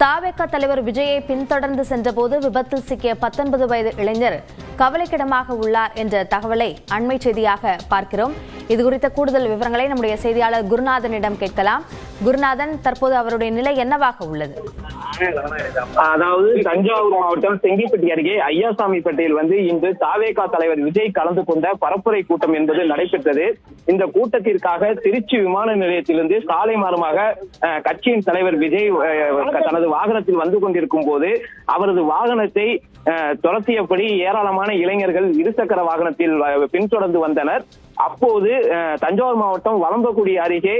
தாவேக தலைவர் விஜயை பின்தொடர்ந்து சென்றபோது விபத்தில் சிக்கிய 19 வயது இளைஞர் கவலைக்கிடமாக உள்ளார் என்ற தகவலை அண்மை செய்தியாக பார்க்கிறோம். இதுகுறித்த கூடுதல் விவரங்களை நம்முடைய செய்தியாளர் குருநாதனிடம் கேட்கலாம். குருநாதன், தற்போது அவருடைய நிலை என்னவாக உள்ளது? அதாவது தஞ்சாவூர் மாவட்டம் செங்கிப்பட்டி அருகே ஐயாசாமிப்பேட்டையில் இன்று தாவேகா தலைவர் விஜய் கலந்து கொண்ட பரப்புரை கூட்டம் என்பது நடைபெற்றது. இந்த கூட்டத்திற்காக திருச்சி விமான நிலையத்திலிருந்து சாலை மார்க்கமாக கட்சியின் தலைவர் விஜய் தனது வாகனத்தில் வந்து கொண்டிருக்கும் போது அவரது வாகனத்தை துரத்தியபடி ஏராளமான இளைஞர்கள் இருசக்கர வாகனத்தில் பின்தொடர்ந்து வந்தனர். அப்போது தஞ்சாவூர் மாவட்டம் வலம்பக்குடி அருகே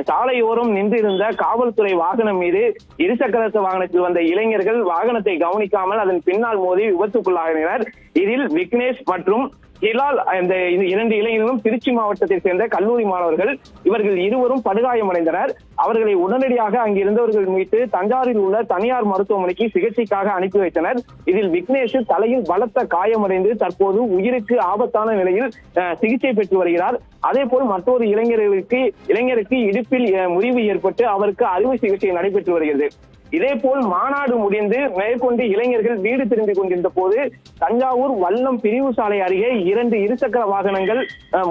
சாலையோரம் நின்றிருந்த காவல்துறை வாகனம் மீது இருசக்கர வாகனத்தில் வந்த இளைஞர்கள் வாகனத்தை கவனிக்காமல் அதன் பின்னால் மோதி விபத்துக்குள்ளாகினர். இதில் விக்னேஷ் மற்றும் ஹிலால் இந்த 2 இளைஞர்களும் திருச்சி மாவட்டத்தை சேர்ந்த கல்லூரி மாணவர்கள். இவர்கள் இருவரும் படுகாயமடைந்தனர். அவர்களை உடனடியாக அங்கிருந்தவர்கள் மீட்டு தஞ்சாவூரில் உள்ள தனியார் மருத்துவமனைக்கு சிகிச்சைக்காக அனுப்பி வைத்தனர். இதில் விக்னேஷ் தலையில் பலத்த காயமடைந்து தற்போது உயிருக்கு ஆபத்தான நிலையில் சிகிச்சை பெற்று வருகிறார். அதே போல் மற்றொரு இளைஞருக்கு இடுப்பில் முறிவு ஏற்பட்டு அவருக்கு அறுவை சிகிச்சை நடைபெற்று வருகிறது. இதே போல் மாநாடு முடிந்து மேற்கொண்டு இளைஞர்கள் வீடு திரும்பிக் கொண்டிருந்த போது தஞ்சாவூர் வல்லம் பிரிவு சாலை அருகே 2 இருசக்கர வாகனங்கள்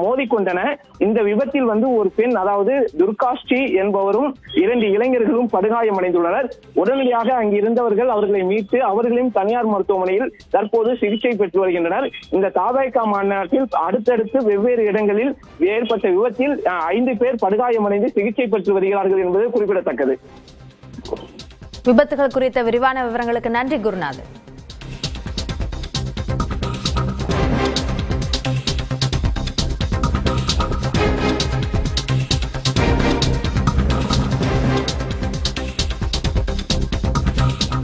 மோதிக்கொண்டன. இந்த விபத்தில் ஒரு பெண், அதாவது துர்காஸ்ரீ என்பவரும் 2 இளைஞர்களும் படுகாயமடைந்துள்ளனர். உடனடியாக அங்கிருந்தவர்கள் அவர்களை மீட்டு அவர்களையும் தனியார் மருத்துவமனையில் தற்போது சிகிச்சை பெற்று வருகின்றனர். இந்த தாவேகா மாநாட்டில் அடுத்தடுத்து வெவ்வேறு இடங்களில் ஏற்பட்ட விபத்தில் 5 பேர் படுகாயமடைந்து சிகிச்சை பெற்று வருகிறார்கள் என்பது குறிப்பிடத்தக்கது. விபத்துகள் குறித்த விரிவான விவரங்களுக்கு நன்றி குருநாதன்.